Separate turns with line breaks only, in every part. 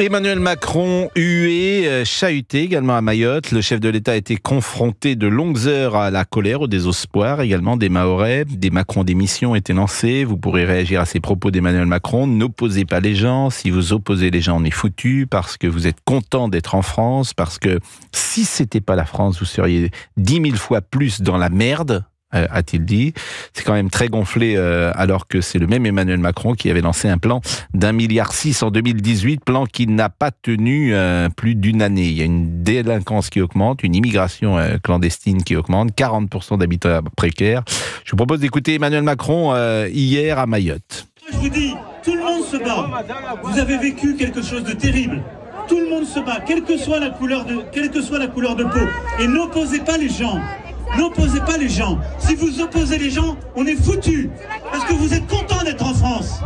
Emmanuel Macron hué, chahuté également à Mayotte. Le chef de l'État a été confronté de longues heures à la colère, au désespoir également des Mahorais. Des Macron démission étaient lancés. Vous pourrez réagir à ces propos d'Emmanuel Macron. N'opposez pas les gens. Si vous opposez les gens, on est foutu parce que vous êtes content d'être en France. Parce que si c'était pas la France, vous seriez 10 000 fois plus dans la merde. A-t-il dit. C'est quand même très gonflé alors que c'est le même Emmanuel Macron qui avait lancé un plan d'1,6 milliard en 2018, plan qui n'a pas tenu plus d'une année. Il y a une délinquance qui augmente, une immigration clandestine qui augmente, 40% d'habitats précaires. Je vous propose d'écouter Emmanuel Macron hier à Mayotte.
Je vous dis, tout le monde se bat. Vous avez vécu quelque chose de terrible. Tout le monde se bat, quelle que soit la couleur de peau. Et n'opposez pas les gens. N'opposez pas les gens. Si vous opposez les gens, on est foutus. Parce que vous êtes contents d'être en France.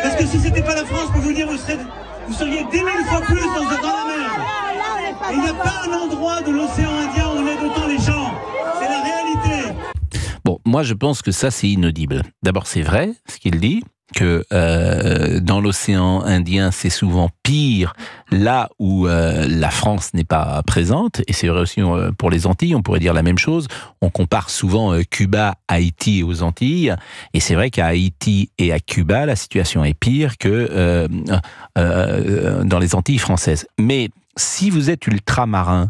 Parce que si c'était pas la France, je peux vous dire, vous seriez 10 000 fois plus dans la merde. Et il n'y a pas un endroit de l'océan Indien où on aide autant les gens. C'est la réalité.
Bon, moi je pense que ça c'est inaudible. D'abord c'est vrai ce qu'il dit, que dans l'océan Indien, c'est souvent pire là où la France n'est pas présente, et c'est vrai aussi pour les Antilles, on pourrait dire la même chose. On compare souvent Cuba, Haïti et aux Antilles, et c'est vrai qu'à Haïti et à Cuba, la situation est pire que dans les Antilles françaises. Mais si vous êtes ultramarin,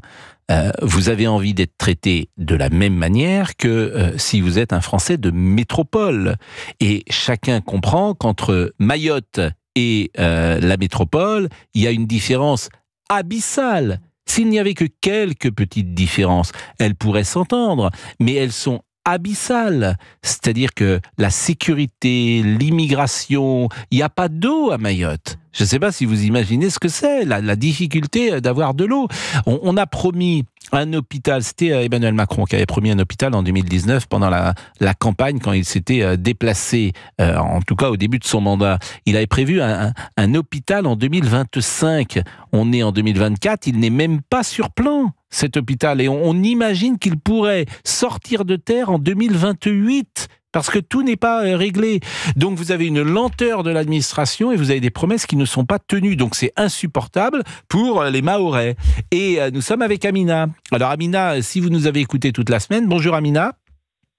vous avez envie d'être traité de la même manière que si vous êtes un Français de métropole. Et chacun comprend qu'entre Mayotte et la métropole, il y a une différence abyssale. S'il n'y avait que quelques petites différences, elles pourraient s'entendre, mais elles sont abyssales. C'est-à-dire que la sécurité, l'immigration, il n'y a pas d'eau à Mayotte. Je ne sais pas si vous imaginez ce que c'est, la difficulté d'avoir de l'eau. On a promis un hôpital, c'était Emmanuel Macron qui avait promis un hôpital en 2019 pendant la campagne, quand il s'était déplacé, en tout cas au début de son mandat. Il avait prévu un hôpital en 2025. On est en 2024, il n'est même pas sur plan, cet hôpital. Et on imagine qu'il pourrait sortir de terre en 2028. Parce que tout n'est pas réglé. Donc vous avez une lenteur de l'administration et vous avez des promesses qui ne sont pas tenues. Donc c'est insupportable pour les Mahorais. Et nous sommes avec Amina. Alors Amina, si vous nous avez écouté toute la semaine, bonjour Amina.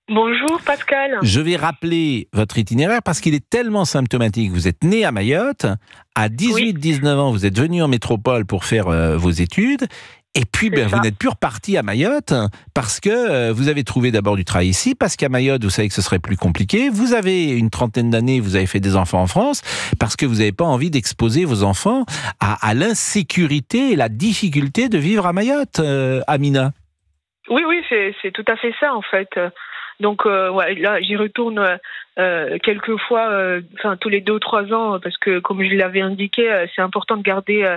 Bonjour Pascal.
Je vais rappeler votre itinéraire parce qu'il est tellement symptomatique. Vous êtes né à Mayotte, à 18-19 ans, vous êtes venu en métropole pour faire vos études. Et puis, vous n'êtes plus reparti à Mayotte parce que vous avez trouvé d'abord du travail ici, parce qu'à Mayotte, vous savez que ce serait plus compliqué. Vous avez une trentaine d'années, vous avez fait des enfants en France, parce que vous n'avez pas envie d'exposer vos enfants à l'insécurité et la difficulté de vivre à Mayotte, Amina.
Oui, c'est tout à fait ça, en fait. Donc, là, j'y retourne quelques fois, tous les 2 ou 3 ans, parce que, comme je l'avais indiqué, c'est important de garder...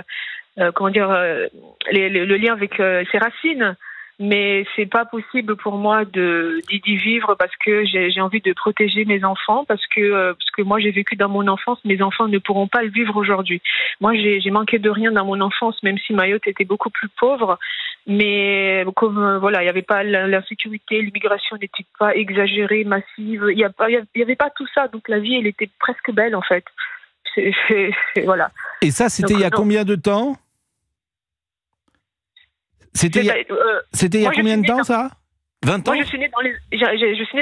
le lien avec ses racines, mais c'est pas possible pour moi d'y vivre parce que j'ai envie de protéger mes enfants, parce que moi j'ai vécu dans mon enfance, mes enfants ne pourront pas le vivre aujourd'hui. Moi j'ai manqué de rien dans mon enfance, même si Mayotte était beaucoup plus pauvre, mais comme il y avait pas l'insécurité, l'immigration n'était pas exagérée, massive, il y avait pas tout ça, donc la vie elle était presque belle en fait. Voilà.
Et ça c'était il y a combien de temps ? C'était il y a combien de temps, ça ? 20 ans ?
Moi, je suis né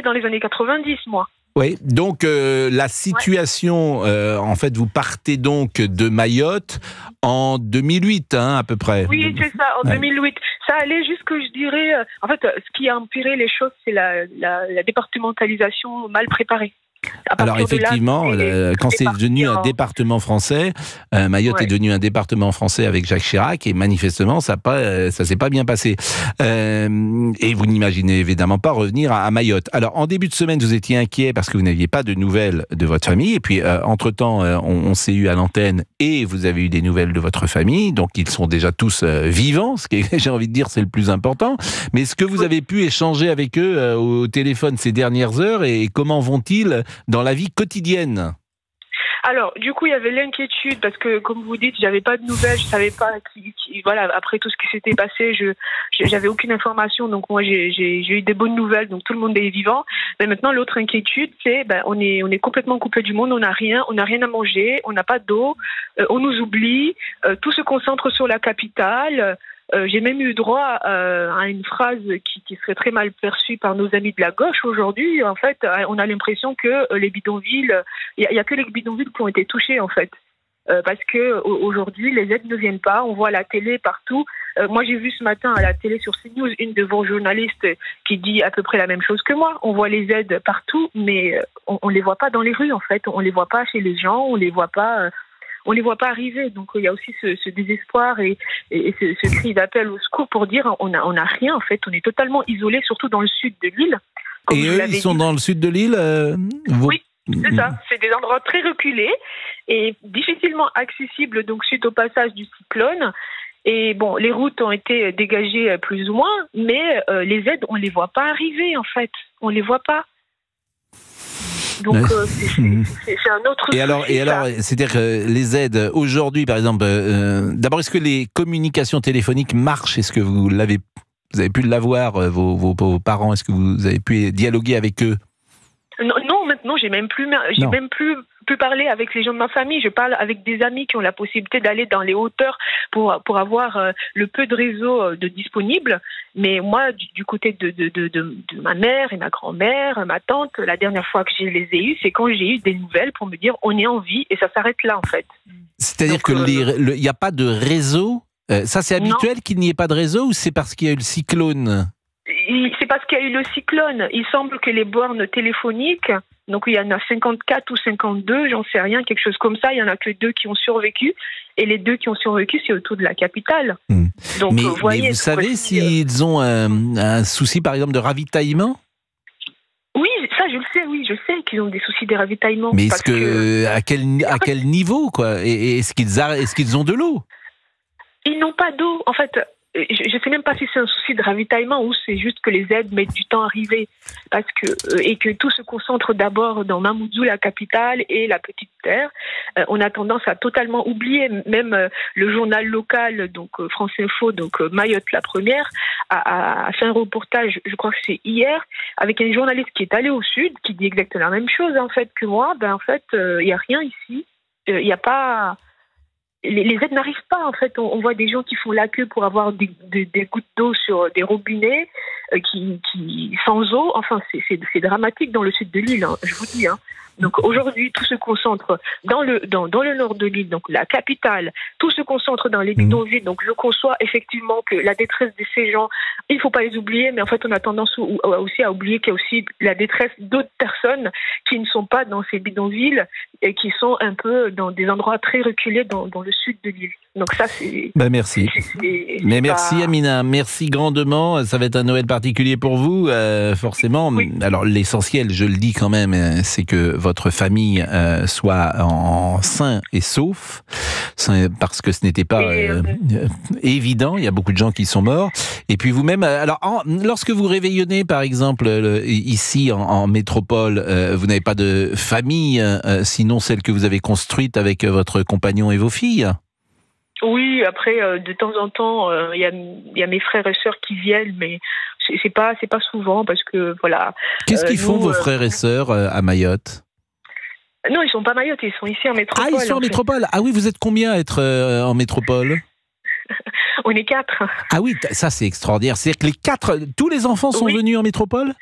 dans les années 90, moi.
Oui, donc la situation, en fait, vous partez donc de Mayotte en 2008, à peu près.
Oui, c'est ça, en 2008. Ça allait jusque, je dirais... en fait, ce qui a empiré les choses, c'est la départementalisation mal préparée.
Alors effectivement, quand c'est devenu un département français, Mayotte est devenu un département français avec Jacques Chirac, et manifestement ça s'est pas bien passé. Et vous n'imaginez évidemment pas revenir à Mayotte. Alors en début de semaine, vous étiez inquiet parce que vous n'aviez pas de nouvelles de votre famille, et puis entre-temps, on s'est eu à l'antenne et vous avez eu des nouvelles de votre famille, donc ils sont déjà tous vivants, ce qui, j'ai envie de dire, c'est le plus important. Mais est-ce que vous avez pu échanger avec eux au téléphone ces dernières heures, et comment vont-ils dans la vie quotidienne?
Alors, du coup, il y avait l'inquiétude parce que, comme vous dites, j'avais pas de nouvelles, je savais pas voilà, après tout ce qui s'était passé, j'avais aucune information. Donc moi, j'ai eu des bonnes nouvelles, donc tout le monde est vivant. Mais maintenant, l'autre inquiétude, c'est, on est complètement coupé du monde, on n'a rien à manger, on n'a pas d'eau, on nous oublie, tout se concentre sur la capitale. J'ai même eu droit à une phrase qui serait très mal perçue par nos amis de la gauche aujourd'hui. En fait, on a l'impression que les bidonvilles, il y a que les bidonvilles qui ont été touchés en fait, parce que aujourd'hui les aides ne viennent pas. On voit la télé partout. Moi, j'ai vu ce matin à la télé sur CNews une de vos journalistes qui dit à peu près la même chose que moi. On voit les aides partout, mais on les voit pas dans les rues en fait. On les voit pas chez les gens. On les voit pas arriver. Donc il y a aussi ce désespoir et ce cri d'appel au secours pour dire on a rien en fait. On est totalement isolé, surtout dans le sud de l'île.
Et eux, ils sont dans le sud de l'île
Oui, c'est ça. C'est des endroits très reculés et difficilement accessibles, donc suite au passage du cyclone. Et bon, les routes ont été dégagées plus ou moins, mais les aides, on les voit pas arriver en fait. On les voit pas. Donc c'est un autre
et alors, c'est-à-dire que les aides aujourd'hui, par exemple, d'abord, est-ce que les communications téléphoniques marchent? Est-ce que vous avez pu l'avoir, vos parents? Est-ce que vous avez pu dialoguer avec eux?
Non, maintenant j'ai même plus pu parler avec les gens de ma famille. Je parle avec des amis qui ont la possibilité d'aller dans les hauteurs pour avoir le peu de réseau disponible. Mais moi, du côté de ma mère et ma grand-mère, ma tante, la dernière fois que je les ai eues, c'est quand j'ai eu des nouvelles pour me dire on est en vie et ça s'arrête là en fait.
C'est-à-dire qu'il n'y a pas de réseau? Ça c'est habituel qu'il n'y ait pas de réseau ou c'est parce qu'il y a eu le cyclone?
C'est parce qu'il y a eu le cyclone. Il semble que les bornes téléphoniques, donc il y en a 54 ou 52, j'en sais rien, quelque chose comme ça, il n'y en a que 2 qui ont survécu. Et les 2 qui ont survécu, c'est autour de la capitale. Donc,
mais vous savez s'ils ont un souci, par exemple, de ravitaillement?
Oui, ça je le sais, oui, je sais qu'ils ont des soucis de ravitaillement.
Mais à quel niveau, quoi? Et est-ce qu'ils ont de l'eau?
Ils n'ont pas d'eau. En fait, je ne sais même pas si c'est un souci de ravitaillement ou c'est juste que les aides mettent du temps à arriver. Et que tout se concentre d'abord dans Mamoudzou, la capitale, et la petite terre. On a tendance à totalement oublier. Même le journal local, donc France Info, donc Mayotte la première, a fait un reportage, je crois que c'est hier, avec un journaliste qui est allé au sud, qui dit exactement la même chose en fait que moi. En fait, il n'y a rien ici. Il n'y a pas... Les aides n'arrivent pas, en fait. On voit des gens qui font la queue pour avoir des gouttes d'eau sur des robinets, qui sans eau. Enfin, c'est dramatique dans le sud de l'île, hein, je vous dis. Hein. Donc aujourd'hui, tout se concentre dans le nord de l'île, donc la capitale. Tout se concentre dans les bidonvilles. Donc je conçois effectivement que la détresse de ces gens, il ne faut pas les oublier, mais en fait on a tendance aussi à oublier qu'il y a aussi la détresse d'autres personnes qui ne sont pas dans ces bidonvilles et qui sont un peu dans des endroits très reculés dans le sud de l'île. Donc ça c'est...
merci. Merci Amina, merci grandement. Ça va être un Noël particulier pour vous, forcément. Oui. Alors l'essentiel, je le dis quand même, c'est que votre famille soit en sain et sauf, parce que ce n'était pas évident. Il y a beaucoup de gens qui sont morts. Et puis vous-même, alors lorsque vous réveillonnez, par exemple, ici en métropole, vous n'avez pas de famille, sinon celle que vous avez construite avec votre compagnon et vos filles?
Oui, après, de temps en temps, il y a mes frères et sœurs qui viennent, mais c'est pas souvent parce que voilà.
Qu'est-ce qu'ils font vos frères et sœurs à Mayotte?
Non, ils sont pas à Mayotte, ils sont ici en métropole.
Ah, ils sont en métropole. Ah oui, vous êtes combien à être en métropole?
On est 4.
Ah oui, ça c'est extraordinaire. C'est-à-dire que tous les enfants sont venus en métropole?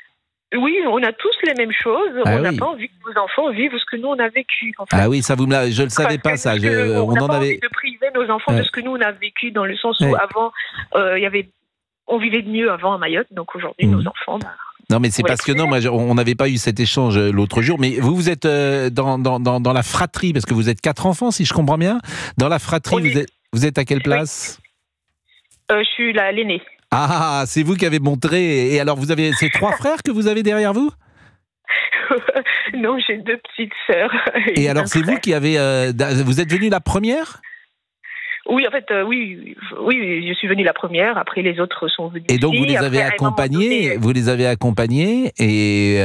Oui, on a tous les mêmes choses. On n'a pas envie que nos enfants vivent ce que nous on a vécu. En fait.
Ah oui, ça je le savais pas ça.
On n'a pas envie de priver nos enfants de ce que nous on a vécu, dans le sens où avant on vivait de mieux avant à Mayotte, donc aujourd'hui nos enfants.
Non mais c'est passionnant. Moi, on n'avait pas eu cet échange l'autre jour. Mais vous êtes dans la fratrie parce que vous êtes 4 enfants, si je comprends bien. Dans la fratrie, vous êtes à quelle place?
Je suis l'aînée.
Ah, c'est vous qui avez montré. Et alors, c'est 3 frères que vous avez derrière vous?
Non, j'ai 2 petites sœurs.
Et alors, c'est vous qui avez... vous êtes venue la première?
Oui, en fait, oui, je suis venue la première. Après, les autres sont venus.
Et donc,
aussi.
vous les avez
Après,
accompagnés, et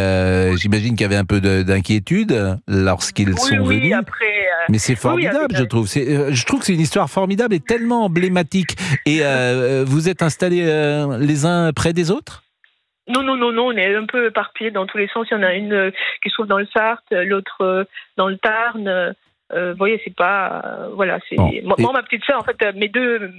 j'imagine qu'il y avait un peu d'inquiétude lorsqu'ils sont venus.
Après,
mais c'est formidable, je trouve. Je trouve que c'est une histoire formidable et tellement emblématique. Et vous êtes installés les uns près des autres ?
Non, on est un peu éparpillés dans tous les sens. Il y en a une qui se trouve dans le Sarthe, l'autre dans le Tarn. Vous voyez, c'est pas... voilà, c'est... Bon. Moi, ma petite sœur, en fait, mes deux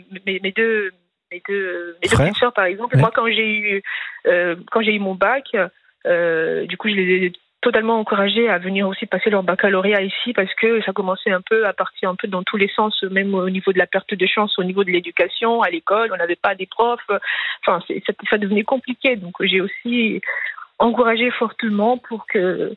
petites sœurs, par exemple, moi, quand j'ai eu mon bac, du coup, je les ai totalement encouragées à venir aussi passer leur baccalauréat ici parce que ça commençait un peu à partir un peu dans tous les sens, même au niveau de la perte de chance, au niveau de l'éducation, à l'école, on n'avait pas des profs, enfin, ça devenait compliqué. Donc, j'ai aussi encouragé fortement pour que...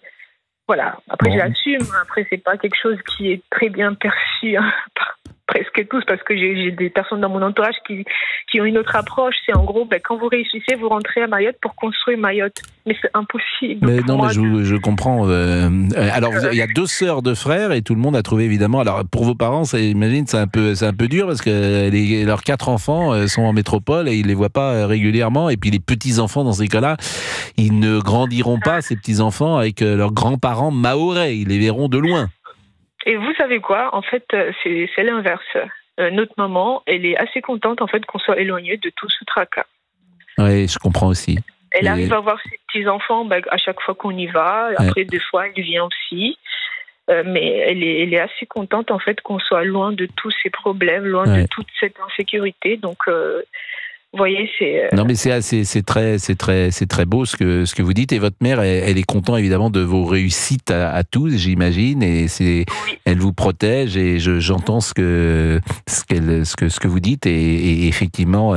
Voilà, après je l'assume, après c'est pas quelque chose qui est très bien perçu par presque tous parce que j'ai des personnes dans mon entourage qui ont une autre approche, c'est en gros quand vous réussissez, vous rentrez à Mayotte pour construire Mayotte, mais c'est impossible.
Mais non, mais je comprends. Alors il y a 2 sœurs, 2 frères et tout le monde a trouvé évidemment, alors pour vos parents, j'imagine c'est un peu dur parce que leurs 4 enfants sont en métropole et ils les voient pas régulièrement, et puis les petits-enfants dans ces cas-là, ils ne grandiront pas, ces petits-enfants, avec leurs grands-parents mahorais, ils les verront de loin.
Et vous savez quoi ? En fait, c'est l'inverse. Notre maman, elle est assez contente en fait qu'on soit éloigné de tout ce tracas.
Oui, je comprends aussi.
Elle arrive à voir ses petits-enfants à chaque fois qu'on y va. Après, 2 fois, elle vient aussi. Mais elle est assez contente en fait qu'on soit loin de tous ces problèmes, loin de toute cette insécurité. Donc... vous voyez, c'est... Non, mais
c'est très beau ce que vous dites. Et votre mère, elle est contente évidemment de vos réussites à tous, j'imagine. Et elle vous protège. Et j'entends ce que vous dites. Et effectivement,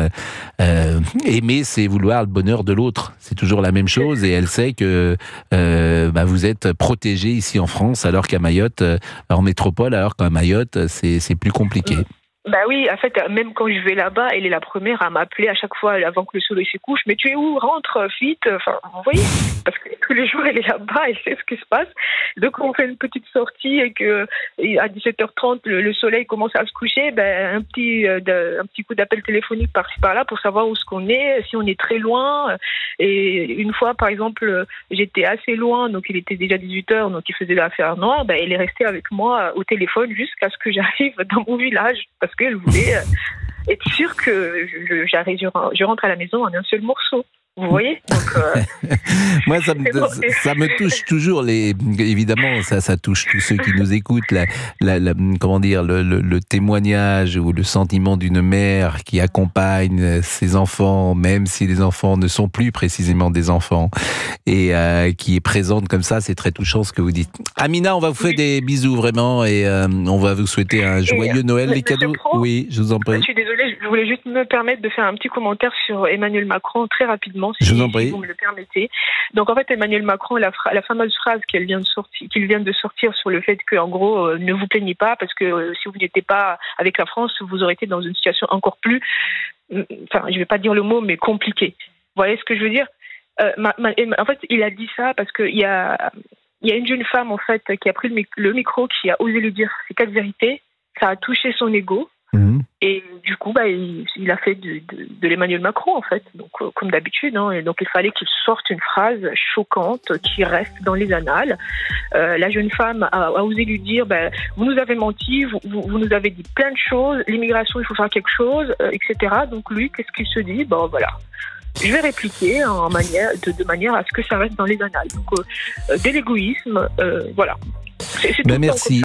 aimer, c'est vouloir le bonheur de l'autre. C'est toujours la même chose. Et elle sait que vous êtes protégé ici en France, alors qu'à Mayotte, en métropole, alors qu'à Mayotte, c'est plus compliqué.
Bah oui, en fait, même quand je vais là-bas, elle est la première à m'appeler à chaque fois avant que le soleil se couche. Mais tu es où ? Rentre, vite. Enfin, vous voyez, parce que tous les jours, elle est là-bas, elle sait ce qui se passe. Donc, on fait une petite sortie et que à 17h30, le soleil commence à se coucher, un petit coup d'appel téléphonique par-ci par-là pour savoir où ce qu'on est, si on est très loin. Et une fois, par exemple, j'étais assez loin, donc il était déjà 18h, donc il faisait l'affaire noire. Elle est restée avec moi au téléphone jusqu'à ce que j'arrive dans mon village. Parce qu'elle voulait être sûre que je rentre à la maison en un seul morceau. Vous voyez ? Donc,
moi, ça me touche toujours. Évidemment, ça touche tous ceux qui nous écoutent. Comment dire, le témoignage ou le sentiment d'une mère qui accompagne ses enfants, même si les enfants ne sont plus précisément des enfants, et qui est présente comme ça, c'est très touchant ce que vous dites. Amina, on va vous faire des bisous vraiment, et on va vous souhaiter un joyeux Noël. Les cadeaux, oui, je vous en prie.
Je suis désolée, je voulais juste me permettre de faire un petit commentaire sur Emmanuel Macron très rapidement.
Je vous en prie.
Si vous me le permettez. Donc en fait, Emmanuel Macron, la fameuse phrase qu'il vient de sortir sur le fait que, en gros, ne vous plaignez pas parce que si vous n'étiez pas avec la France, vous aurez été dans une situation encore plus, enfin, je vais pas dire le mot, mais compliquée. Vous voyez ce que je veux dire ? En fait, il a dit ça parce que il y a une jeune femme en fait qui a pris le micro, qui a osé lui dire ses 4 vérités. Ça a touché son ego. Et du coup, il a fait de l'Emmanuel Macron, en fait, donc, comme d'habitude. Et donc, il fallait qu'il sorte une phrase choquante qui reste dans les annales. La jeune femme a osé lui dire vous nous avez menti, vous nous avez dit plein de choses, l'immigration, il faut faire quelque chose, etc. Donc, lui, qu'est-ce qu'il se dit ? Voilà. Je vais répliquer de manière à ce que ça reste dans les annales. Donc, de l'égoïsme, voilà. C'est tout.
Merci.